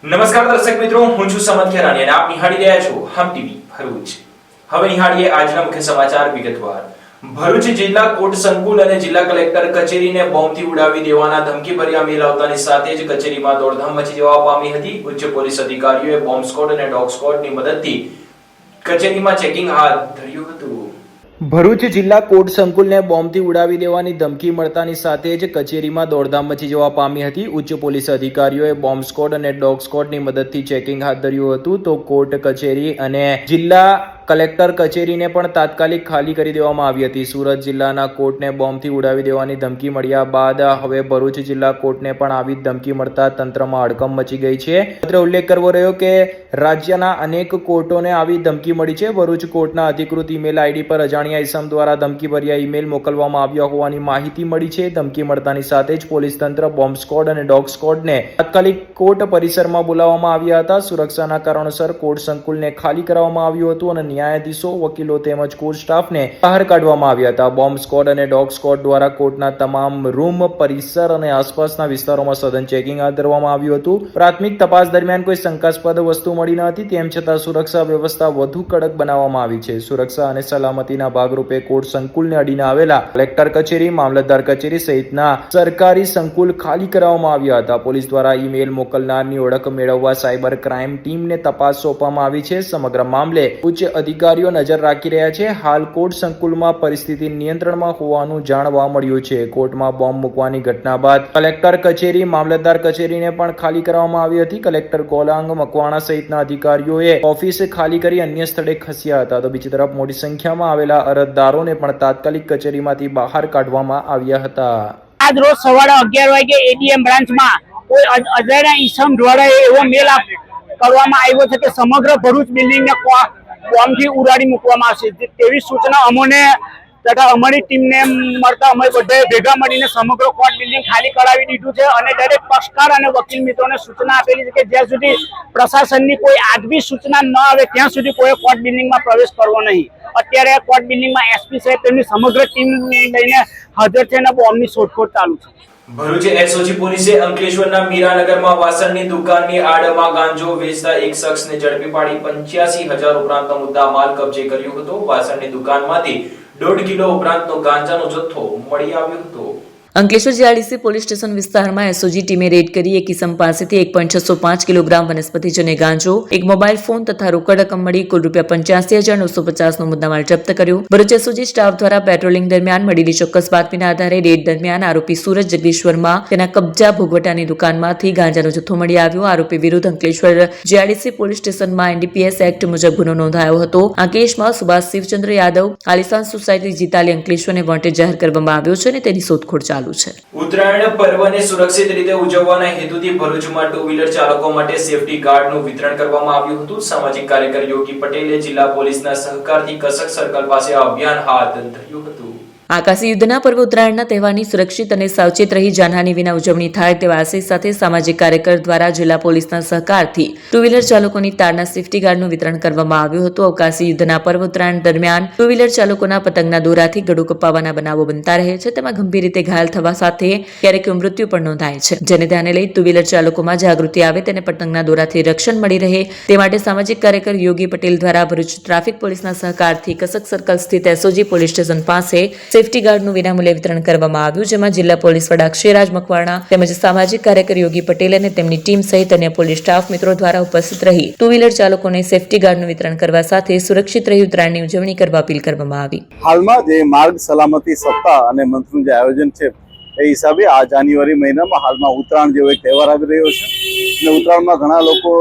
નમસ્કાર દર્શક મિત્રો, હું છું સમત ખેરાની અને આપ નિહાળી રહ્યા છો હમ ટીવી ભરૂચ। હવે નિહાળીએ આજના મુખ્ય સમાચાર વિગતવાર। ભરૂચ જિલ્લા કોર્ટ સંકુલ અને જિલ્લા કલેક્ટર કચેરીને બોમ્બથી ઉડાવી દેવાના ધમકીભર્યા મેલ આવતાની સાથે જ કચેરીમાં દોડધામ મચી જવા પામી હતી। ઉચ્ચ પોલીસ અધિકારીઓએ બોમ્બ સ્ક્વોડ અને ડોગ સ્ક્વોડની મદદથી કચેરીમાં ચેકિંગ હાથ ધર્યું હતું। ભરૂચ જિલ્લા કોર્ટ સંકુલને બોમ્બથી ઉડાવી દેવાની ધમકી મળતાની સાથે જ કચેરીમાં દોડધામ મચી જવા પામી હતી। ઉચ્ચ પોલીસ અધિકારીઓએ બોમ્બ સ્ક્વોડ અને ડોગ સ્ક્વોડની મદદથી ચેકિંગ હાથ ધર્યું હતું તો કોર્ટ કચેરી અને જિલ્લા કલેક્ટર કચેરીને પણ તાત્કાલિક ખાલી કરી દેવામાં આવી હતી। સુરત જિલ્લાના કોર્ટને બોમ્બથી ઉડાવી દેવાની ધમકી મળ્યા બાદ હવે ભરૂચ જિલ્લા કોર્ટને પણ આવી ધમકી મળતા તંત્રમાં હડકંપ મચી ગઈ છે। અત્રે ઉલ્લેખ કરવો રહ્યો કે રાજ્યના અનેક કોર્ટોને આવી ધમકી મળી છે। ભરૂચ કોર્ટના અધિકૃત ઈમેલ આઈડી પર અજાણ્યા ઇસમ દ્વારા ધમકીભર્યા ઈમેલ મોકલવામાં આવ્યા હોવાની માહિતી મળી છે। ધમકી મળતાની સાથે જ પોલીસ તંત્ર બોમ્બ સ્ક્વોડ અને ડોગ સ્ક્વોડને તાત્કાલિક કોર્ટ પરિસરમાં બોલાવવામાં આવ્યા હતા। સુરક્ષાના કારણોસર કોર્ટ સંકુલને ખાલી કરવામાં આવ્યું હતું અને ન્યાયાધીશો, વકીલો તેમજ કોર્ટ સ્ટાફને બહાર કાઢવામાં આવ્યા હતા। બોમ્બ સ્ક્વોડ અને ડોગ સ્ક્વોડ દ્વારા કોર્ટના તમામ રૂમ, પરિસર અને આસપાસના વિસ્તારોમાં સઘન ચેકિંગ હાથ ધરવામાં આવ્યું હતું। પ્રાથમિક તપાસ દરમિયાન કોઈ શંકાસ્પદ વસ્તુ મળી ન હતી। તેમ છતાં સુરક્ષા વ્યવસ્થા વધુ કડક બનાવવામાં આવી છે। સુરક્ષા અને સલામતીના ભાગરૂપે કોર્ટ સંકુલને અડીને આવેલા કલેક્ટર કચેરી, મામલતદાર કચેરી સહિતના સરકારી સંકુલ ખાલી કરાવવામાં આવ્યા હતા। પોલીસ દ્વારા ઈમેલ મોકલનારની ઓળખ મેળવવા સાયબર ક્રાઇમ ટીમને તપાસ સોંપવામાં આવી છે। સમગ્ર મામલે ઉચ્ચ અધિકારીઓ નજર રાખી રહ્યા છે। હાલ કોર્ટ સંકુલમાં પરિસ્થિતિ નિયંત્રણમાં હોવાનું જાણવા મળ્યું છે। કોર્ટમાં બોમ્બ મૂકવાની ઘટના બાદ કલેક્ટર કચેરી, મામલતદાર કચેરીને પણ ખાલી કરવામાં આવી હતી। કલેક્ટર ગોલાંગ મકવાણા સહિતના અધિકારીઓએ ઓફિસ ખાલી કરી અન્ય સ્થળે ખસ્યા હતા તો બીજી તરફ મોટી સંખ્યામાં આવેલા અરજદારોને પણ તાત્કાલિક કચેરીમાંથી બહાર કાઢવામાં આવ્યા હતા। આજ રોજ સવારે 11 વાગે એડીએમ બ્રાન્ચમાં કોઈ અજાણ્યા ઈસમ દ્વારા એવો મેલ કરવામાં આવ્યો છે કે સમગ્ર ભરૂચ બિલ્ડિંગને બોમ્બથી ઉડાડી મૂકવામાં આવશે તેવી સૂચના અમને તથા અમારી ટીમને મળતા અમે બધાએ ભેગા મળીને સમગ્ર કોર્ટ બિલ્ડિંગ ખાલી કરાવી દીધું છે અને દરેક પક્ષકાર અને વકીલ મિત્રોને સૂચના આપેલી છે કે જ્યાં સુધી પ્રશાસનની કોઈ આગવી સૂચના ન આવે ત્યાં સુધી કોઈ કોર્ટ બિલ્ડિંગમાં પ્રવેશ કરવો નહીં। અત્યારે કોર્ટ બિલ્ડિંગમાં એસપી સાહેબ તેમની સમગ્ર ટીમ લઈને હાજર છે અને બોમ્બની શોધખોળ ચાલુ છે। ભરૂચ એસઓજી પોલીસે અંકલેશ્વરના મીરાનગરમાં વાસણની દુકાનની આડમાં ગાંજો વેચતા એક શખ્સને ઝડપી પાડી 85,000 ઉપરાંતનો મુદ્દા માલ કબજે કર્યો હતો। વાસણની દુકાનમાંથી 1.5 કિલો ઉપરાંતનો ગાંજાનો જથ્થો મળી આવ્યો હતો। અંકલેશ્વર જીઆઈડીસી પોલીસ સ્ટેશન વિસ્તારમાં એસઓજી ટીમે રેડ કરી એક ઇસમ પાસેથી 1.605 કિલોગ્રામ વનસ્પતિજન્ય ગાંજો, એક મોબાઈલ ફોન તથા રોકડ રકમ મળી કુલ ₹85,950નો મુદ્દામાલ જપ્ત કર્યો। ભરૂચ એસઓજી સ્ટાફ દ્વારા પેટ્રોલિંગ દરમિયાન મળેલી ચોક્કસ બાતમીના આધારે રેડ દરમિયાન આરોપી સુરત જગદીશ્વરમાં તેના કબજા ભોગવટાની દુકાનમાંથી ગાંજાનો જથ્થો મળી આવ્યો। આરોપી વિરુદ્ધ અંકલેશ્વર જીઆઈડીસી પોલીસ સ્ટેશનમાં એનડીપીએસ એક્ટ મુજબ ગુનો નોંધાયો હતો। આ કેસમાં સુભાષ શિવચંદ્ર યાદવ, આલિશાન સોસાયટી જીતાલી અંકલેશ્વરને વોન્ટેડ જાહેર કરવામાં આવ્યો છે અને તેની શોધખોળ ચાલુ છે। ઉત્તરાયણ પર્વને સુરક્ષિત રીતે ઉજવવાના હેતુથી ભરૂચમાં ટુ વ્હીલર ચાલકો માટે સેફટી કાર્ડનું વિતરણ કરવામાં આવ્યું હતું। સામાજિક કાર્યકર યોગી પટેલે જિલ્લા પોલીસના સહકારથી કસક સર્કલ પાસે અભિયાન હાથ ધર્યું હતું। આકાશી યુદ્ધના પર્વ ઉત્તરાયણના તહેવારની સુરક્ષિત અને સાવચેત રહી જાનહાનિ વિના ઉજવણી થાય તેવા આશય સાથે સામાજિક કાર્યકર દ્વારા જિલ્લા પોલીસના સહકારથી ટુ વ્હીલર ચાલકોની તારના સેફટી કાર્ડનું વિતરણ કરવામાં આવ્યું હતું। અવકાશી યુદ્ધના પર્વ ઉત્તરાયણ દરમિયાન ટુ વ્હીલર ચાલકોના પતંગના દોરાથી ગળું કપાવાના બનાવો બનતા રહે છે। તેમાં ગંભીર રીતે ઘાયલ થવા સાથે ક્યારેક મૃત્યુ પણ નોંધાય છે, જેને ધ્યાને લઈ ટુ વ્હીલર ચાલકોમાં જાગૃતિ આવે તેને પતંગના દોરાથી રક્ષણ મળી રહે તે માટે સામાજિક કાર્યકર યોગી પટેલ દ્વારા ભરૂચ ટ્રાફિક પોલીસના સહકારથી કસક સર્કલ સ્થિત એસઓજી પોલીસ સ્ટેશન પાસે સેફટી ગાર્ડનું વિનામૂલ્યે વિતરણ કરવામાં આવ્યું, જેમાં જિલ્લા પોલીસ વડા અક્ષયરાજ મકવાણા તેમજ સામાજિક કાર્યકર યોગી પટેલ અને તેમની ટીમ સહિત અન્ય પોલીસ સ્ટાફ મિત્રો દ્વારા ઉપસ્થિત રહી ટુ વ્હીલર ચાલકોને સેફટી ગાર્ડનું વિતરણ કરવા સાથે સુરક્ષિત રહી ઉત્તરાયણની ઉજવણી કરવા અપીલ કરવામાં આવી। હાલમાં જે માર્ગ સલામતી સપ્તાહ અને મંથનું જે આયોજન છે એ હિસાબે આ જાન્યુઆરી મહિનામાં હાલમાં ઉત્તરાયણ જેવો એક તહેવાર આવી રહ્યો છે અને ઉત્તરાયણમાં ઘણા લોકો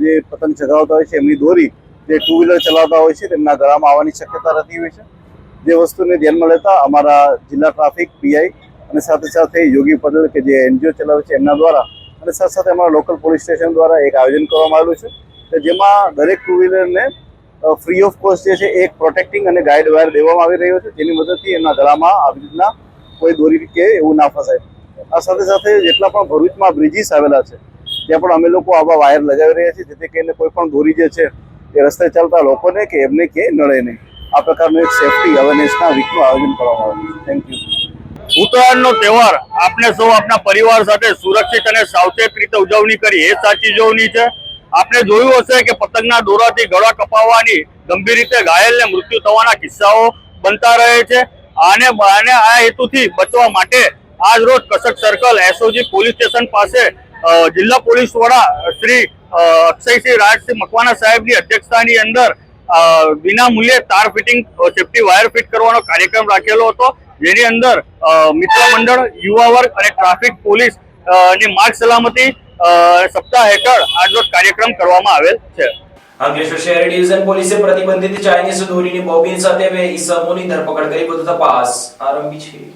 જે પતંગ ચગાવતા હોય છે એમની દોરી જે ટુ વ્હીલર ચલાવતા હોય છે તેમના ગળામાં આવવાની શક્યતા રહેતી હોય છે। જે વસ્તુને ધ્યાનમાં લેતા અમારા જિલ્લા ટ્રાફિક પીઆઈ અને સાથે સાથે યોગી પટેલ કે જે એનજીઓ ચલાવે છે એમના દ્વારા અને સાથે સાથે અમારા લોકલ પોલીસ સ્ટેશન દ્વારા એક આયોજન કરવામાં આવેલું છે જેમાં દરેક ટુ વ્હીલરને ફ્રી ઓફ કોસ્ટ જે છે એક પ્રોટેક્ટિંગ અને ગાઈડ વાયર દેવામાં આવી રહ્યો છે, જેની મદદથી એમના ગળામાં આવી રીતના કોઈ દોરી કે એવું ના ફસાય। આ સાથે સાથે જેટલા પણ ભરૂચમાં બ્રિજીસ આવેલા છે ત્યાં પણ અમે લોકો આવા વાયર લગાવી રહ્યા છીએ જેથી કરીને કોઈ પણ દોરી જે છે એ રસ્તે ચાલતા લોકોને કે એમને ક્યાંય નડે નહીં। આ પ્રકારનું એક સેફટી અવેરનેસના વીકનું આયોજન કરવામાં આવ્યું છે। Thank you. ઉત્તરાયણનો તહેવાર આપણે સૌ આપણા પરિવાર સાથે સુરક્ષિત અને સાવચેત રીતે ઉજવણી કરી એ સાચી ઉજવણી છે. આપણે જોયું હશે કે પતંગના દોરાથી ગળા કપાવવાની ગંભીર રીતે ઘાયલને મૃત્યુ થવાના કિસ્સાઓ બનતા રહે છે. આને આ હેતુથી બચવા માટે આજ રોજ કસક સર્કલ એસઓજી પોલીસ સ્ટેશન પાસે જિલ્લા પોલીસ વડા શ્રી અક્ષયસિંહ રાજસિંહ મકવાણા સાહેબની અધ્યક્ષતાની અંદર વિના મૂલ્યે તાર ફિટિંગ સેફટી વાયર ફિટ કરવાનો કાર્યક્રમ રાખેલો હતો, જેની અંદર મિત્ર મંડળ, યુવા વર્ગ અને ટ્રાફિક પોલીસ ની માર્ગ સલામતી સપ્તાહ હેઠળ આજનો કાર્યક્રમ કરવામાં આવેલ છે. અંકલેશ્વર શહેર ડિવિઝન પોલીસે પ્રતિબંધિત ચાઇનીઝ દોરીની બોબિન સાથે બે ઈસમોની ધરપકડ કરી વધુ તપાસ આરંભી છે.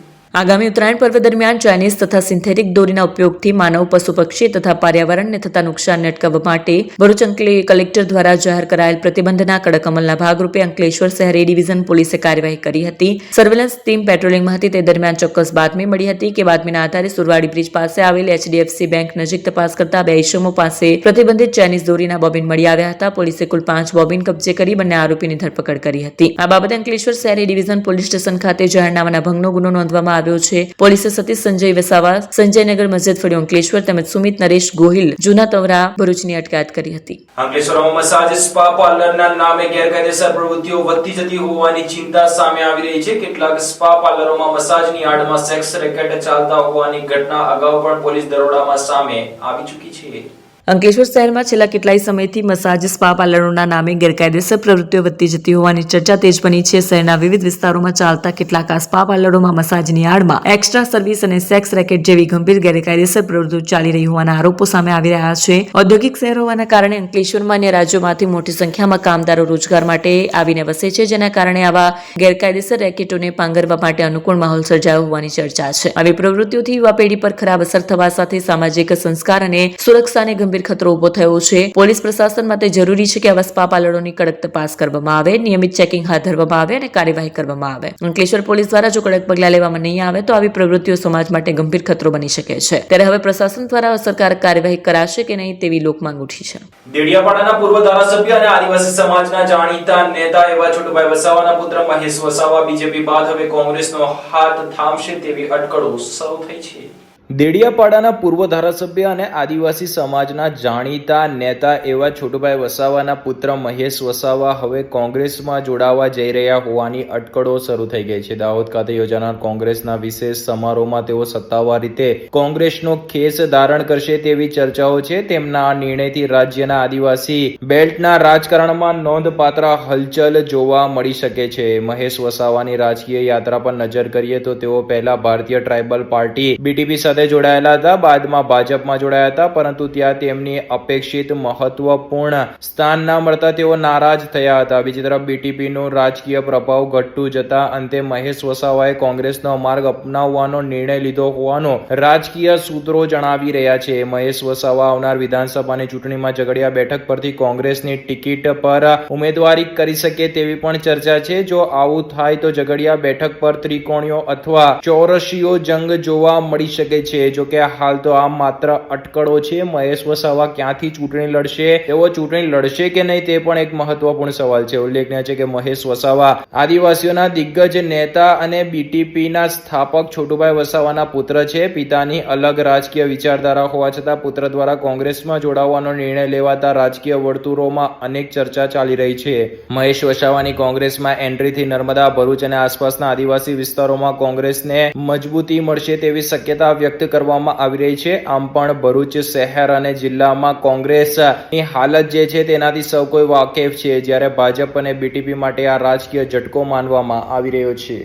આગામી ઉત્તરાયણ પર્વ દરમિયાન ચાઇનીઝ તથા સિન્થેટિક દોરીના ઉપયોગથી માનવ, પશુ પક્ષી તથા પર્યાવરણને થતા નુકસાનને અટકાવવા માટે ભરૂચ કલેક્ટર દ્વારા જાહેર કરાયેલ પ્રતિબંધના કડક અમલના ભાગરૂપે અંકલેશ્વર શહેર એ ડિવિઝન પોલીસે કાર્યવાહી કરી હતી. સર્વેલન્સ ટીમ પેટ્રોલિંગમાં હતી તે દરમિયાન ચોક્કસ બાતમી મળી હતી કે બાતમીના આધારે સુરવાડી બ્રિજ પાસે આવેલ HDFC બેંક નજીક તપાસ કરતા બે ઈસમો પાસે પ્રતિબંધિત ચાઇનીઝ દોરીના બોબિન મળી આવ્યા હતા. પોલીસે કુલ 5 બોબિન કબજે કરી બંને આરોપીની ધરપકડ કરી હતી. આ બાબતે અંકલેશ્વર શહેર એ ડિવિઝન પોલીસ સ્ટેશન ખાતે જાહેરનામાના ભંગનો ગુનો નોંધવામાં આવ્યો છે. પોલીસે સતીશ સંજય વસાવા, સંજયનગર મસ્જિદ ફળિયો અંકલેશ્વર તેમજ સુમિત નરેશ ગોહિલ જૂના તવરા ભરૂચની અટકાયત કરી હતી. અંકલેશ્વરમાં મસાજ સ્પા પાર્લરના નામે ગેરકાયદેસર પ્રવૃત્તિઓ વધતી જતી હોવાની ચિંતા સામે આવી રહી છે. કેટલાક સ્પા પાર્લરોમાં મસાજની આડમાં સેક્સ રેકેટ ચાલતા હોવાની ઘટના અગાઉ પણ પોલીસ દરોડામાં સામે આવી ચૂકી છે. અંકલેશ્વર શહેરમાં છેલ્લા કેટલાય સમયથી મસાજ સ્પા પાર્લરોના નામે ગેરકાયદેસર પ્રવૃત્તિઓ વધતી જતી હોવાની ચર્ચા તેજ બની છે. શહેરના વિવિધ વિસ્તારોમાં ચાલતા કેટલાક આ સ્પા પાર્લરોમાં મસાજની આડમાં એક્સ્ટ્રા સર્વિસ અને સેક્સ રેકેટ જેવી ગંભીર ગેરકાયદેસર પ્રવૃત્તિઓ ચાલી રહી હોવાના આરોપો સામે આવી રહ્યા છે. ઔદ્યોગિક શહેર હોવાના કારણે અંકલેશ્વરમાં અન્ય રાજ્યોમાંથી મોટી સંખ્યામાં કામદારો રોજગાર માટે આવીને વસે છે, જેના કારણે આવા ગેરકાયદેસર રેકેટોને પાંગરવા માટે અનુકૂળ માહોલ સર્જાયો હોવાની ચર્ચા છે. આવી પ્રવૃત્તિઓથી યુવા પેઢી પર ખરાબ અસર થવા સાથે સામાજિક સંસ્કાર અને સુરક્ષાને ગંભીર ખતરો ઉભો થયો છે. પોલીસ પ્રશાસન માટે જરૂરી છે કે આવા સ્પા પાર્લરોની કડક તપાસ કરવામાં આવે, નિયમિત ચેકિંગ હાથ ધરવામાં આવે અને કાર્યવાહી કરવામાં આવે. અંકલેશ્વર પોલીસ દ્વારા જો કડક પગલાં લેવામાં નહીં આવે તો આવી પ્રવૃત્તિઓ સમાજ માટે ગંભીર ખતરો બની શકે છે. ત્યારે હવે પ્રશાસન દ્વારા અસરકારક કાર્યવાહી કરાશે કે નહીં તેવી લોકમાંગ ઉઠી છે. દેડિયાપાડાના પૂર્વ ધારાસભ્ય અને આદિવાસી સમાજના જાણીતા નેતા એવા છોટુભાઈ વસાવાના પુત્ર મહેશ વસાવા બીજેપી બાદ હવે કોંગ્રેસનો હાથ થામશે તેવી અટકળો શરૂ થઈ છે. દેડિયાપાડાના પૂર્વ ધારાસભ્ય અને આદિવાસી સમાજના જાણીતા નેતા એવા છોટુભાઈ વસાવાના પુત્ર મહેશ વસાવા હવે કોંગ્રેસમાં જોડાવા જઈ રહ્યા હોવાની અટકળો શરૂ થઈ ગઈ છે. દાહોદ ખાતે યોજાનાર કોંગ્રેસના વિશેષ સમારોહમાં તેઓ સત્તાવાર રીતે કોંગ્રેસનો ખેસ ધારણ કરશે તેવી ચર્ચાઓ છે. તેમના આ નિર્ણયથી રાજ્યના આદિવાસી બેલ્ટના રાજકારણમાં નોંધપાત્ર હલચલ જોવા મળી શકે છે. મહેશ વસાવાની રાજકીય યાત્રા પર નજર કરીએ તો તેઓ પહેલા ભારતીય ટ્રાઇબલ પાર્ટી BTP સાથે જોડાયેલા હતા, બાદમાં ભાજપમાં જોડાયા હતા, પરંતુ ત્યાં તેમની અપેક્ષિત મહત્વપૂર્ણ સ્થાન ના મળતા તેઓ નારાજ થયા હતા. બીજી તરફ BTP નો રાજકીય પ્રભાવ ઘટતું જતા અંતે મહેશ વસાવાએ કોંગ્રેસનો માર્ગ અપનાવવાનો નિર્ણય લીધો હોવાનો રાજકીય સૂત્રો જણાવી રહ્યા છે. મહેશ વસાવા આવનાર વિધાનસભાની ચૂંટણીમાં ઝઘડિયા બેઠક પરથી કોંગ્રેસની ટિકિટ પર ઉમેદવારી કરી શકે તેવી પણ ચર્ચા છે. જો આવું થાય તો ઝઘડિયા બેઠક પર ત્રિકોણીયો અથવા ચોરસીયો જંગ જોવા મળી શકે છે. જો કે હાલ તો આ માત્ર અટકળો છે. મહેશ વસાવા ક્યાંથી ચૂંટણી લડશે, તેઓ ચૂંટણી લડશે કે નહીં તે પણ એક મહત્વપૂર્ણ સવાલ છે. ઉલ્લેખનીય છે કે મહેશ વસાવા આદિવાસીઓના દિગ્ગજ નેતા અને BTPના સ્થાપક છોટુભાઈ વસાવાના પુત્ર છે. પિતાની અલગ રાજકીય વિચારધારા હોવા છતાં પુત્ર દ્વારા કોંગ્રેસમાં જોડાવાનો નિર્ણય લેવાતા રાજકીય વર્તુળોમાં અનેક ચર્ચા ચાલી રહી છે. મહેશ વસાવાની કોંગ્રેસમાં એન્ટ્રીથી નર્મદા, ભરૂચ અને આસપાસના આદિવાસી વિસ્તારોમાં કોંગ્રેસને મજબૂતી મળશે તેવી શક્યતા વ્યક્ત કરવામાં આવી રહી છે. આમ પણ ભરૂચ શહેર અને જિલ્લામાં કોંગ્રેસની હાલત જે છે તેનાથી સૌ કોઈ વાકેફ છે, જ્યારે ભાજપ અને BTP માટે આ રાજકીય ઝટકો માનવામાં આવી રહ્યો છે.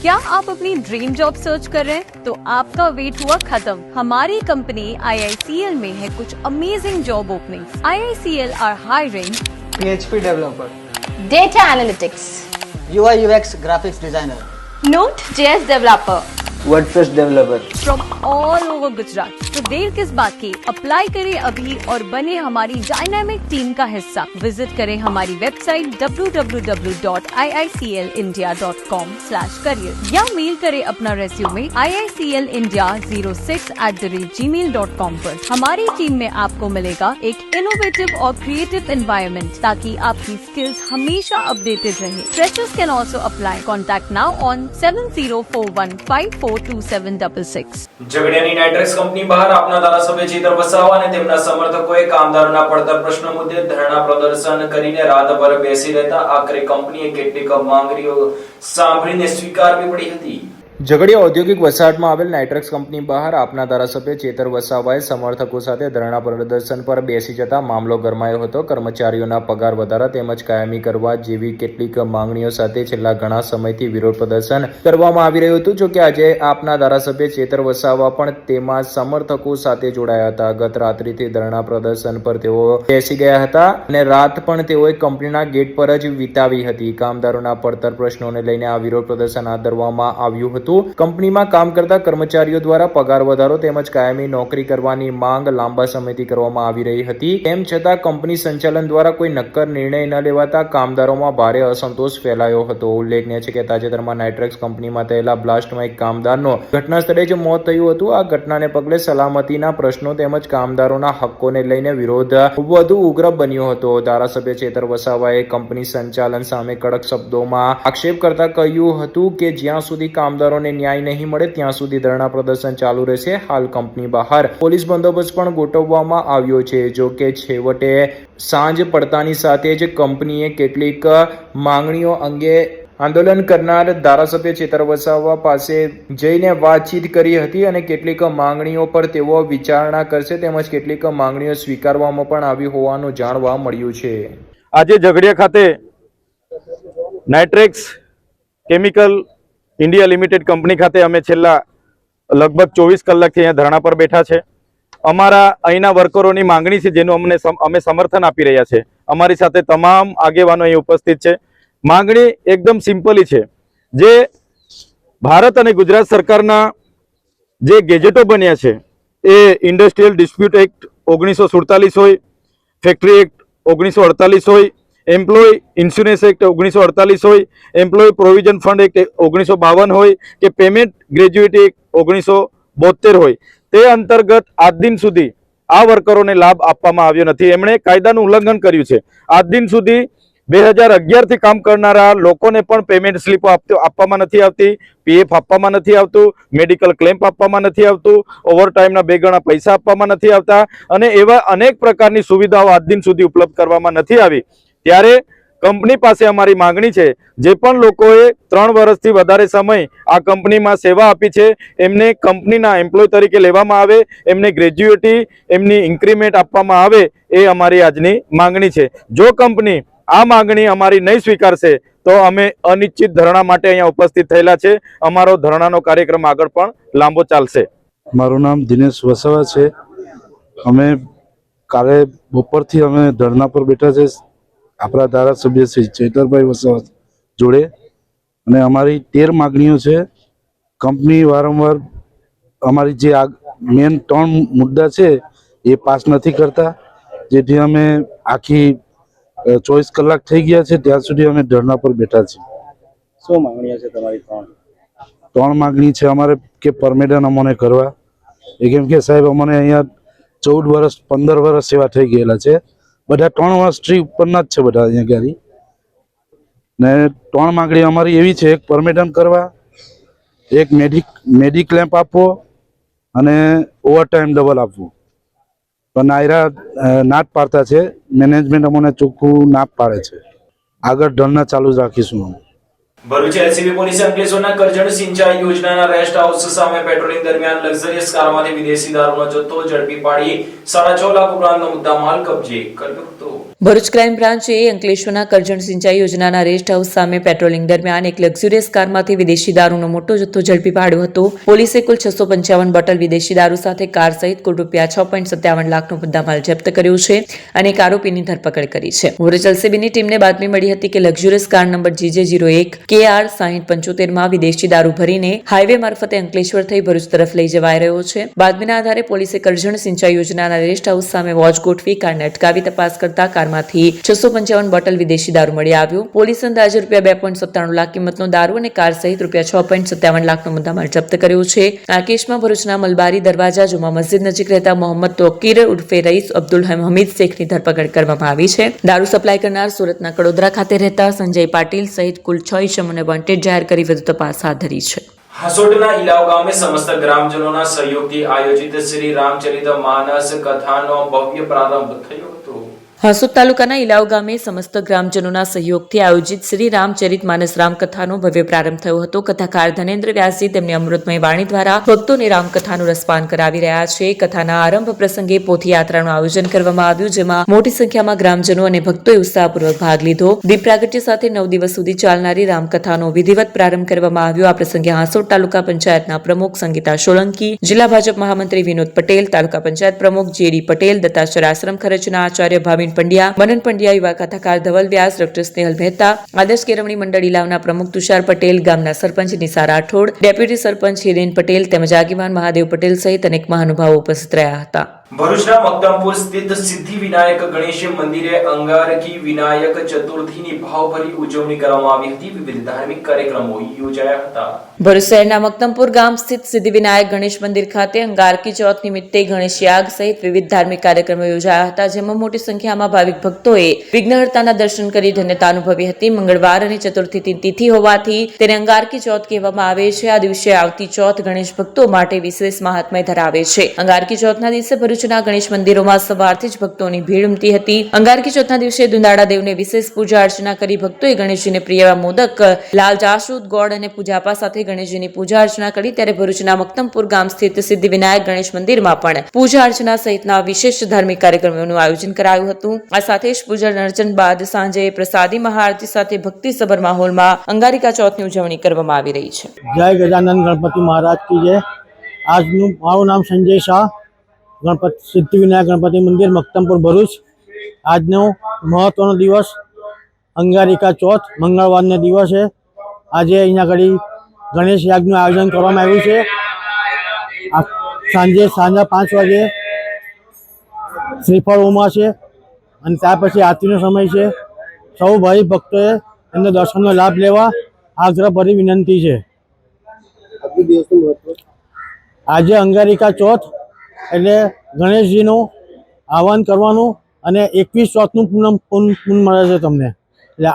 क्या आप अपनी ड्रीम जॉब सर्च कर रहे हैं? तो आपका वेट हुआ खत्म। हमारी कंपनी IICL में है कुछ amazing job openings. IICL are hiring PHP developer, data analytics, UI UX graphics designer, Node.js developer WordPress developer. From all over Gujarat. तो देर किस बात की, अप्लाई करें अभी और बने हमारी डायनामिक टीम का हिस्सा। विजिट करें हमारी वेबसाइट www.iiclindia.com/career या मेल करें अपना रेज्यूमे iiclindia06@gmail.com पर। हमारी टीम में आपको मिलेगा एक इनोवेटिव और क्रिएटिव एनवायरनमेंट ताकि आपकी स्किल्स हमेशा अपडेटेड रहे। Freshers can also apply. Contact now on 7041542766। ઝઘડિયાની નાઇટ્રેક્સ કંપની બહાર આપના ધારાસભ્ય ચેતર વસાવા અને તેમના સમર્થકોએ કામદારોના પડતર પ્રશ્ન મુદ્દે ધરણા પ્રદર્શન કરીને રાતભર બેસી રહેતા આખરે કંપનીએ કેટલીક માંગણીઓ સાંભળીને સ્વીકારવી પડી હતી। ઝઘડિયા ઔદ્યોગિક વસાહતમાં આવેલ નાઇટ્રેક્સ કંપની બહાર આપના ધારાસભ્ય ચેતર વસાવાએ સમર્થકો સાથે ધરણા પ્રદર્શન પર બેસી જતા મામલો ગરમાયો હતો। કર્મચારીઓના પગાર વધારા તેમજ કાયમી કરવા જેવી કેટલીક માંગણીઓ સાથે છેલ્લા ઘણા સમયથી વિરોધ પ્રદર્શન કરવામાં આવી રહ્યું હતું। જો કે આજે આપના ધારાસભ્ય ચેતર વસાવા પણ તેમાં સમર્થકો સાથે જોડાયા હતા। ગત રાત્રિથી ધરણા પ્રદર્શન પર તેઓ બેસી ગયા હતા અને રાત પણ તેઓએ કંપનીના ગેટ પર જ વિતાવી હતી। કામદારોના પડતર પ્રશ્નોને લઈને આ વિરોધ પ્રદર્શન હાથ ધરવામાં આવ્યું હતું। કંપનીમાં કામ કરતા કર્મચારીઓ દ્વારા પગાર વધારો તેમજ કાયમી નોકરી કરવાની માંગ લાંબા સમયથી કરવામાં આવી રહી હતી। તેમ છતાં કંપની સંચાલન દ્વારા કોઈ નક્કર નિર્ણય ન લેવાતા કામદારોમાં ભારે અસંતોષ ફેલાયો હતો। ઉલ્લેખનીય છે કે તાજેતરમાં નાઇટ્રેક્સ કંપનીમાં થયેલા બ્લાસ્ટમાં એક કામદારનો ઘટના સ્થળે જ મોત થયું હતું। આ ઘટનાને પગલે સલામતીના પ્રશ્નો તેમજ કામદારોના હક્કોને લઈને વિરોધ વધુ ઉગ્ર બન્યો હતો। ધારાસભ્ય ચેતર વસાવાએ કંપની સંચાલન સામે કડક શબ્દોમાં આક્ષેપ કરતા કહ્યું હતું કે જ્યાં સુધી કામદારોને ન્યાય નહીં મળે ત્યાં સુધી ધરણા પ્રદર્શન ચાલુ રહેશે। હાલ કંપની બહાર પોલીસ બંદોબસ્ત પણ ગોઠવવામાં આવ્યો છે। જો કે છેવટે સાંજ પડતાની સાથે જ કંપનીએ કેટલીક માંગણીઓ અંગે આંદોલન કરનાર ધારાસભ્ય ચેતર વસાવા પાસે જઈને વાતચીત કરી હતી અને કેટલીક માંગણીઓ પર તેઓ વિચારણા કરશે તેમજ કેટલીક માંગણીઓ સ્વીકારવામાં પણ આવી હોવાનું જાણવા મળ્યું છે। આજે ઝઘડિયા ખાતે Nitrex chemical India limited company ખાતે અમે છેલ્લા લગભગ 24 કલાકથી અહીંયા ધરણા પર બેઠા છે। અમારા અહીંના વર્કરોની માંગણી છે જેનું અમે સમર્થન આપી રહ્યા છે। અમારી સાથે તમામ આગેવાનો અહીં ઉપસ્થિત છે। માંગણી એકદમ સિમ્પલી છે। જે ભારત અને ગુજરાત સરકારના જે ગેજેટો બન્યા છે એ ઇન્ડસ્ટ્રીયલ ડિસ્પ્યુટ એક્ટ 1947 હોય, ફેક્ટરી એક્ટ 1948 હોય, એમ્પ્લોય ઇન્સ્યોરન્સ એક્ટ 1948 હોય, એમ્પ્લોય પ્રોવિઝન ફંડ એક્ટ 1952 હોય કે પેમેન્ટ ગ્રેજ્યુએટી એક્ટ 1972 હોય, તે અંતર્ગત આજ દિન સુધી આ વર્કરોને લાભ આપવામાં આવ્યો નથી। એમણે કાયદાનું ઉલ્લંઘન કર્યું છે। આજ દિન સુધી 2011 થી કામ કરનારા લોકોને પણ પેમેન્ટ સ્લીપો આપવામાં નથી આવતી, PF આપવામાં નથી આવતું, મેડિકલ ક્લેમ આપવામાં નથી આવતું, ઓવરટાઈમના 2 ગણા પૈસા આપવામાં નથી આવતા અને એવા અનેક પ્રકારની સુવિધાઓ આજ દિન સુધી ઉપલબ્ધ કરવામાં નથી આવી। ત્યારે કંપની પાસે અમારી માંગણી છે જે પણ લોકોએ 3 વર્ષથી વધારે સમય આ કંપનીમાં સેવા આપી છે એમને કંપનીના એમ્પ્લોય તરીકે લેવામાં આવે, એમને ગ્રેજ્યુએટી એમની ઇન્ક્રીમેન્ટ આપવામાં આવે, એ અમારી આજની માંગણી છે। જો કંપની આ માંગણી અમારી નહીં સ્વીકારશે તો અમે અનિશ્ચિત ધરણા માટે અહીંયા ઉપસ્થિત થયેલા છે। અમારો ધરણાનો કાર્યક્રમ આગળ પણ લાંબો ચાલશે। મારું નામ દિનેશ વસાવા છે। અમે કાલે બપોરથી અમે ધરણા પર બેઠા છે આપણા ધારાસભ્ય શ્રી ચેતરભાઈ વસાવા જોડે અને અમારી 13 માગણીઓ છે। કંપની વારંવાર અમારી જે મેન 3 મુદ્દા છે એ પાસ નથી કરતા, જેથી અમે આખી 24 કલાક થઈ ગયા છે ત્યાં સુધી અમે ધરણા પર બેઠા છીએ। શું માંગણીઓ છે તમારી? 3 માંગણી છે અમારે કે પરમિટન અમને કરવા, કેમ કે સાહેબ અમને અહીંયા 14 વર્ષ 15 વર્ષ સેવા થઈ ગયેલા છે। બધા 3 વર્ષથી ઉપરના જ છે બધા અહીંયા ગાડી ને 3 માંગણી અમારી એવી છે, એક પરમિટન કરવા, એક મેડિક્લેમ આપવો અને ઓવરટાઈમ ડબલ આપવું। પણ આયરા નાટ પાડતા છે, મેનેજમેન્ટ અમને ચોખ્ખું ના પાડે છે। આગળ ધરણા ચાલુ જ રાખીશું। ભરૂચ એલસીબી પોલીસે અંકલેશ્વરના કરજણ સિંચાઈ યોજનાના રેસ્ટ હાઉસ સામે પેટ્રોલિંગ દરમિયાન લક્ઝરિયસ કારમાંથી વિદેશી દારૂનો જથ્થો ઝડપી પાડી 6.5 લાખ ઉપરાંતનો મુદ્દામાલ કબજે કર્યો હતો. ભરૂચ ક્રાઇમ બ્રાન્ચે અંકલેશ્વરના કરજણ સિંચાઈ યોજનાના રેસ્ટ હાઉસ સામે પેટ્રોલિંગ દરમિયાન એક લક્ઝુરિયસ કારમાંથી વિદેશી દારૂનો મોટો જથ્થો ઝડપી પાડ્યો હતો. પોલીસે કુલ 655 બોટલ વિદેશી દારૂ સાથે કાર સહિત કુલ ₹6.57 લાખનો મુદ્દામાલ જપ્ત કર્યો છે અને એક આરોપીની ધરપકડ કરી છે. ભરૂચ એલસીબીની ટીમને બાતમી મળી હતી કે luxurious car number GJ01 KR 6075 માં વિદેશી દારૂ ભરીને હાઈવે મારફતે અંકલેશ્વર થઈ ભરૂચ તરફ લઈ જવાઈ રહ્યો છે. બાતમીના આધારે પોલીસે કરજણ સિંચાઈ યોજનાના રેસ્ટ હાઉસ સામે વોચ ગોઠવી કારને અટકાવી તપાસ કરતા કારમાંથી 655 બોટલ વિદેશી દારૂ મળી આવ્યો. પોલીસે અંદાજે ₹2.97 લાખ કિંમતનો દારૂ અને કાર સહિત ₹6.57 લાખનો મુદ્દામાલ જપ્ત કર્યો છે. આ કેસમાં ભરૂચના મલબારી દરવાજા જુમા મસ્જિદ નજીક રહેતા મોહમ્મદ તોકીર ઉર્ફે રઈસ અબ્દુલ હમીદ શેખની ધરપકડ કરવામાં આવી છે. દારૂ સપ્લાય કરનાર સુરતના કડોદરા ખાતે રહેતા સંજય પાટીલ સહિત કુલ 6 ઇસમોને વોન્ટેડ જાહેર કરી વધુ તપાસ હાથ ધરી છે. હાસોટના ઇલાવ ગામે સમસ્ત ગ્રામજનોના સહયોગથી આયોજિત શ્રી રામચરિત માનસ કથાનો ભવ્ય પ્રારંભ થયો હતો. હાસોદ તાલુકાના ઇલાવ ગામે સમસ્ત ગ્રામજનોના સહયોગથી આયોજિત શ્રી રામચરિત માનસ રામકથાનો ભવ્ય પ્રારંભ થયો હતો. કથાકાર ધનેન્દ્ર વ્યાસજી તેમની અમૃતમય વાણી દ્વારા ભક્તોને રામકથાનું રસપાન કરાવી રહ્યા છે. કથાના આરંભ પ્રસંગે પોથીયાત્રાનું આયોજન કરવામાં આવ્યું, જેમાં મોટી સંખ્યામાં ગ્રામજનો અને ભક્તોએ ઉત્સાહપૂર્વક ભાગ લીધો. દીપ પ્રાગટ્ય સાથે 9 દિવસ સુધી ચાલનારી રામકથાનો વિધિવત પ્રારંભ કરવામાં આવ્યો. આ પ્રસંગે હાસોડ તાલુકા પંચાયતના પ્રમુખ સંગીતા સોલંકી, જિલ્લા ભાજપ મહામંત્રી વિનોદ પટેલ, તાલુકા પંચાયત પ્રમુખ JD પટેલ, દત્તાશ્રય આશ્રમ ખરચના આચાર્ય ભાવિન પંડ્યા, મનન પંડ્યા, યુવા કથાકાર ધવલ વ્યાસ, ડોક્ટર સ્નેહલ મહેતા, આદર્શ કેળવણી મંડળ ઇલાવના પ્રમુખ તુષાર પટેલ, ગામના સરપંચ નિશા રાઠોડ, ડેપ્યુટી સરપંચ હિરેન પટેલ તેમજ આગેવાન મહાદેવ પટેલ સહિત અનેક મહાનુભાવો ઉપસ્થિત રહ્યા હતા. ભરૂચના મક્તમપુર સ્થિત સિદ્ધિ વિનાયક ગણેશ મંદિરે અંગારકી વિનાયક ચતુર્થીની ભાવભરી ઉજવણી કરવામાં આવી હતી. વિવિધ ધાર્મિક કાર્યક્રમો યોજાયા હતા. ભરૂચ શહેરના મક્તમપુર ગામ સ્થિત સિદ્ધિ વિનાયક ગણેશ મંદિર ખાતે અંગારકી ચોથ નિમિત્તે ગણેશ યાગ સહિત વિવિધ ધાર્મિક કાર્યક્રમો યોજાયા હતા, જેમાં મોટી સંખ્યામાં ભાવિક ભક્તોએ વિઘ્નહર્તાના દર્શન કરી ધન્યતા અનુભવી હતી. મંગળવાર અને ચતુર્થી તિથિ હોવાથી તેને અંગારકી ચોથ કહેવામાં આવે છે. આ દિવસે આવતી ચોથ ગણેશ ભક્તો માટે વિશેષ મહાત્મ્ય ધરાવે છે. અંગારકી ચોથના દિવસે ભરૂચના ગણેશ મંદિરોમાં સવારથી જ ભક્તોની ભીડ ઉમટી હતી. અંગારકી ચોથના દિવસે દુંદાળા દેવને વિશેષ પૂજા અર્ચના કરી ભક્તોએ ગણેશજીને પ્રિય એવા મોદક, લાલ જાસૂદ, ગોળ અને પૂજાપા સાથે ગણેશજીની પૂજા અર્ચના કરી. ત્યારે ભરૂચના મક્તમપુર ગામ સ્થિત સિદ્ધિ વિનાયક ગણેશ મંદિરમાં પણ પૂજા અર્ચના સહિતના વિશેષ ધાર્મિક કાર્યક્રમોનું આયોજન કરાયું હતું. આ સાથે જ પૂજન અર્ચન બાદ સાંજે પ્રસાદી મહાઆરતી સાથે ભક્તિસભર માહોલમાં અંગારિકા ચોથની ઉજવણી કરવામાં આવી રહી છે. જય ગજાનંદ ગણપતિ મહારાજ કી જય. આજનું મારું નામ સંજય શાહ, ગણપતિ સિદ્ધિ વિનાયક ગણપતિ મંદિર મક્તમપુર ભરૂચ. આજનો મહત્વનો દિવસ અંગારિકા ચોથ મંગળવારનો દિવસ છે. આજે અહીંયા ઘડી ગણેશ યાગનું આયોજન કરવામાં આવ્યું છે. સાંજે 5 વાગે શ્રીફળ હોમા છે અને ત્યાર પછી આરતીનો સમય છે. સૌ ભાઈ ભક્તોએ એમને દર્શનનો લાભ લેવા આગ્રહભરી વિનંતી છે. આજે અંગારિકા ચોથ એટલે ગણેશજીનું આહવાન કરવાનું અને 21 ચોથનું પૂન મળે છે તમને. એટલે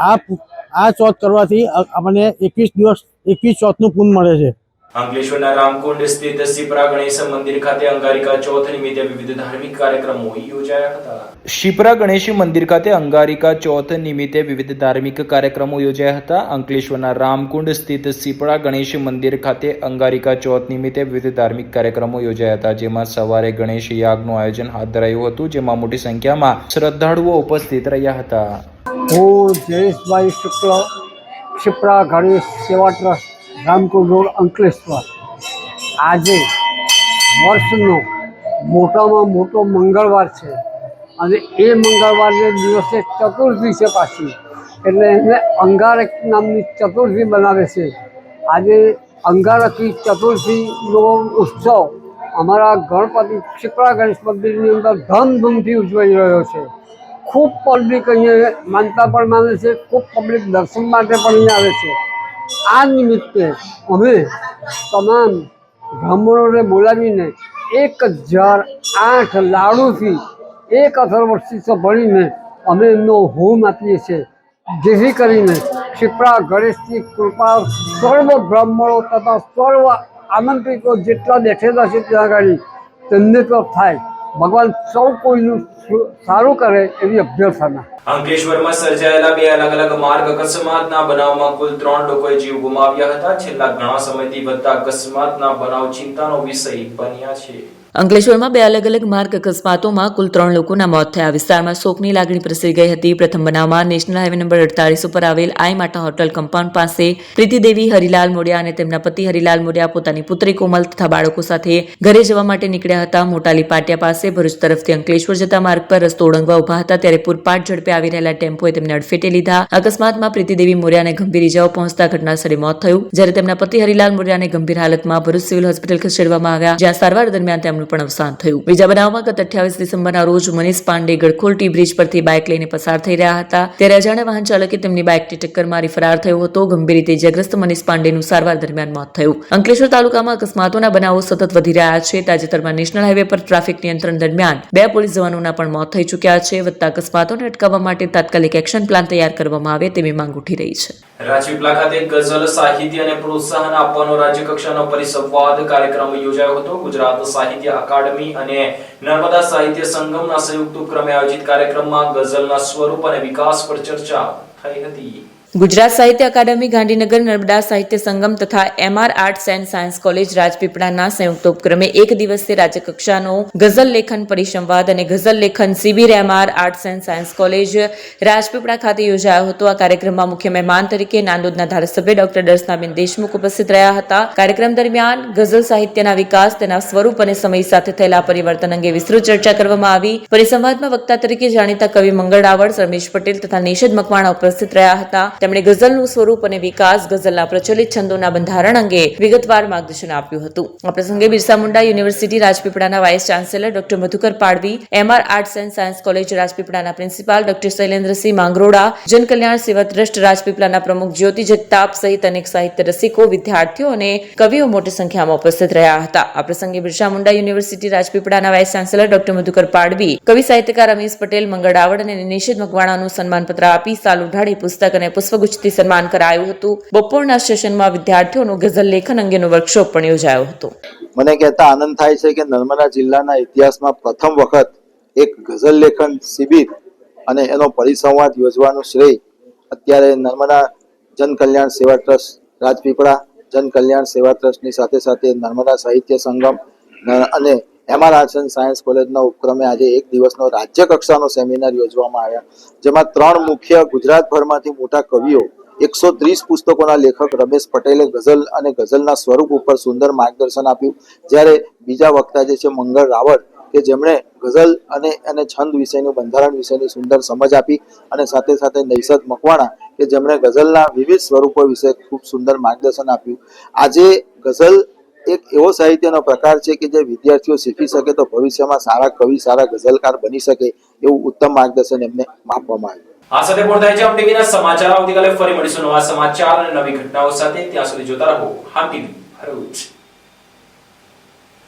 આ ચોથ કરવાથી આપણને 21 ચોથનું પૂન મળે છે. અંકલેશ્વરના રામકુંડ સ્થિત શિપ્રા ગણેશ મંદિર ખાતે અંગારિકા ચોથ નિમિત્તે વિવિધ ધાર્મિક કાર્યક્રમો યોજાયા હતા. શિપ્રા ગણેશ મંદિર ખાતે અંગારિકા ચોથ નિમિત્તે વિવિધ ધાર્મિક કાર્યક્રમો યોજાયા હતા. અંકલેશ્વરના રામકુંડ સ્થિત શિપ્રા ગણેશ મંદિર ખાતે અંગારિકા ચોથ નિમિત્તે વિવિધ ધાર્મિક કાર્યક્રમો યોજાયા હતા, જેમાં સવારે ગણેશ યાગનું આયોજન હાથ ધરાયું હતું, જેમાં મોટી સંખ્યામાં શ્રદ્ધાળુઓ ઉપસ્થિત રહ્યા હતા. હું જયેશભાઈ શુક્લ, શિપ્રા ગણેશ સેવા ટ્રસ્ટ, રામકુંડ રોડ, અંકલેશ્વર. આજે વર્ષનો મોટામાં મોટો મંગળવાર છે અને એ મંગળવારને દિવસે ચતુર્થી છે પાછી, એટલે એને અંગારક નામની ચતુર્થી બનાવે છે. આજે અંગારકી ચતુર્થીનો ઉત્સવ અમારા ગણપતિ શિપ્રા ગણેશ મંદિરની અંદર ધામધૂમથી ઉજવાઈ રહ્યો છે. ખૂબ પબ્લિક અહીંયા માનતા પણ માને છે, ખૂબ પબ્લિક દર્શન માટે પણ અહીંયા આવે છે. આ નિમિત્તે અમે તમામ બ્રાહ્મણોને બોલાવીને 1008 લાડુથી 1 અથર્વશીર્ષ ભણીને અમે એમનો હોમ આપીએ છીએ, જેથી કરીને શિપ્રા ગણેશની કૃપા સર્વ બ્રાહ્મણો તથા સર્વ આમંત્રિતો જેટલા બેઠેલા છે ત્યાં આગળ તેમને તો થાય, ભગવાન સૌ કોઈનું સારું કરે એવી અભ્યર્થના. અંકલેશ્વરમાં સર્જાયેલા બે અલગ અલગ માર્ગ અકસ્માતના બનાવમાં કુલ 3 લોકોએ જીવ ગુમાવ્યા હતા. છેલ્લા ઘણા સમયથી વધતા અકસ્માતના બનાવ ચિંતાનો વિષય બન્યા છે. અંકલેશ્વરમાં બે અલગ અલગ માર્ગ અકસ્માતોમાં કુલ 3 લોકોના મોત થયા. વિસ્તારમાં શોકની લાગણી પ્રસરી ગઈ હતી. પ્રથમ બનાવમાં નેશનલ હાઈવે નંબર 48 ઉપર આવેલ આઈ માટા હોટલ કમ્પાઉન્ડ પાસે પ્રીતિદેવી હરિલાલ મોડિયા અને તેમના પતિ હરિલાલ મોડિયા પોતાની પુત્રી કોમલ તથા બાળકો સાથે ઘરે જવા માટે નીકળ્યા હતા. મોટાલી પાટિયા પાસે ભરૂચ તરફથી અંકલેશ્વર જતા માર્ગ પર રસ્તો ઓળંગવા ઉભા હતા ત્યારે પૂરપાટ ઝડપે આવી રહેલા ટેમ્પોએ તેમને અડફેટે લીધા. અકસ્માતમાં પ્રીતિદેવી મોડિયાને ગંભીર ઇજાઓ પહોંચતા ઘટનાસ્થળે મોત થયું, જ્યારે તેમના પતિ હરિલાલ મોડિયાને ગંભીર હાલતમાં ભરૂચ સિવિલ હોસ્પિટલ ખસેડવામાં આવ્યા, જ્યાં સારવાર દરમિયાન તેમનું પણ અવસાન થયું. બીજા બનાવમાં ગત 28 ડિસેમ્બરના રોજ મનીષ પાંડે ગડખોલ ટી બ્રિજ પરથી બાઇક લઈને પસાર થઈ રહ્યા હતા ત્યારે અજાણ્યા વાહન ચાલકે તેમની બાઇકને ટક્કર મારી ફરાર થયો હતો. ગંભીર રીતે ઇજાગ્રસ્ત મનીષ પાંડેનું સારવાર દરમિયાન મોત થયું. અંકલેશ્વર તાલુકામાં અકસ્માતોના બનાવો સતત વધી રહ્યા છે. તાજેતરમાં નેશનલ હાઈવે પર ટ્રાફિક નિયંત્રણ દરમિયાન 2 પોલીસ જવાનોના પણ મોત થઈ ચૂક્યા છે. વધતા અકસ્માતોને અટકાવવા માટે તાત્કાલિક એક્શન પ્લાન તૈયાર કરવામાં આવે તેવી માંગ ઉઠી રહી છે. રાજપીપળા ખાતે ગઝલ સાહિત્ય અને પ્રોત્સાહન આપવાનો રાજ્ય કક્ષાનો પરિસંવાદ કાર્યક્રમ યોજાયો હતો. ગુજરાત સાહિત્ય અકાદમી અને નર્મદા સાહિત્ય સંગમના સંયુક્ત ઉપક્રમે આયોજિત કાર્યક્રમમાં ગઝલના સ્વરૂપ અને વિકાસ પર ચર્ચા થઈ હતી. ગુજરાત સાહિત્ય અકાદમી ગાંધીનગર, નર્મદા સાહિત્ય સંગમ તથા MR arts and science college રાજપીપળાના સંયુક્ત ઉપક્રમે એક દિવસીય રાજ્ય કક્ષાનો ગઝલ લેખન પરિસંવાદ અને ગઝલ લેખન શિબિર MR arts and science college Rajpipla ખાતે યોજાયો હતો. આ કાર્યક્રમમાં મુખ્ય મહેમાન તરીકે નાંદોદના ધારાસભ્ય ડોક્ટર દર્શનાબેન દેશમુખ ઉપસ્થિત રહ્યા હતા. કાર્યક્રમ દરમિયાન ગઝલ સાહિત્યના વિકાસ, તેના સ્વરૂપ અને સમય સાથે થયેલા પરિવર્તન અંગે વિસ્તૃત ચર્ચા કરવામાં આવી. પરિસંવાદમાં વક્તા તરીકે જાણીતા કવિ મંગળ રાવળ, રમેશ પટેલ તથા નિષેધ મકવાણા ઉપસ્થિત રહ્યા હતા. તેમણે ગઝલનું સ્વરૂપ અને વિકાસ, ગઝલના પ્રચલિત છંદોના બંધારણ અંગે વિગતવાર માર્ગદર્શન આપ્યું હતું. આ પ્રસંગે બિરસા મુંડા યુનિવર્સિટી રાજપીપળાના vice chancellor doctor Madhukar Padvi, MR arts and science college રાજપીપળાના પ્રિન્સિપાલ ડોક્ટર શૈલેન્દ્રસિંહ માંગરોળા, જનકલ્યાણ સેવા ટ્રસ્ટ રાજપીપળાના પ્રમુખ જ્યોતિ જગતાપ સહિત અનેક સાહિત્ય રસિકો, વિદ્યાર્થીઓ અને કવિઓ મોટી સંખ્યામાં ઉપસ્થિત રહ્યા હતા. આ પ્રસંગે બિરસા મુંડા યુનિવર્સિટી રાજપીપળાના vice chancellor doctor Madhukar Padvi, કવિ સાહિત્યકાર રમેશ પટેલ, મંગળ રાવળ અને નિષેધ મકવાણાનું સન્માનપત્ર આપી સાલ ઉઢાડી પુસ્તક અને પુષ્પગુચ્છથી સન્માન કરાયું હતું. બપોરના સેશનમાં વિદ્યાર્થીઓનું ગઝલ લેખન અંગેનો વર્કશોપ પણ યોજાયો હતો. મને કહેતા આનંદ થાય છે કે નર્મદા જિલ્લાના ઇતિહાસમાં પ્રથમ વખત એક ગઝલ લેખન શિબિર અને એનો પરિસંવાદ યોજવાનું શ્રેય અત્યારે નર્મદા જનકલ્યાણ સેવા ટ્રસ્ટ રાજપીપળા, જનકલ્યાણ સેવા ટ્રસ્ટની સાથે સાથે નર્મદા સાહિત્ય સંગમ અને MR આર્ટ્સ એન્ડ સાયન્સ કોલેજના ઉપક્રમે આજે એક દિવસનો રાજ્ય કક્ષાનો સેમિનાર યોજવામાં આવ્યા, જેમાં 3 મુખ્ય ગુજરાતભરમાંથી મોટા કવિઓ, 130 પુસ્તકોના લેખક રમેશ પટેલે ગઝલ અને ગઝલના સ્વરૂપ ઉપર સુંદર માર્ગદર્શન આપ્યું, જ્યારે બીજા વક્તા જે છે મંગળ રાવળ કે જેમણે ગઝલ અને છંદ વિશેનું બંધારણ વિશેની સુંદર સમજ આપી અને સાથે સાથે નિષેધ મકવાણા કે જેમણે ગઝલના વિવિધ સ્વરૂપો વિશે ખૂબ સુંદર માર્ગદર્શન આપ્યું. આજે ગઝલ એક એવો સાહિત્યનો પ્રકાર છે કે જે વિદ્યાર્થીઓ શીખી શકે તો ભવિષ્યમાં સારા કવિ, સારા ગઝલકાર બની શકે એવું ઉત્તમ માર્ગદર્શન એમને આપવામાં આવ્યું. આ સાથે પૂર્ણ થાય છે હામ ટીવીના સમાચાર. આવતીકાલે ફરી મળીશું નવા સમાચાર અને નવી ઘટનાઓ સાથે. ત્યાં સુધી જોતા રહો હામ ટીવી ભરૂચ.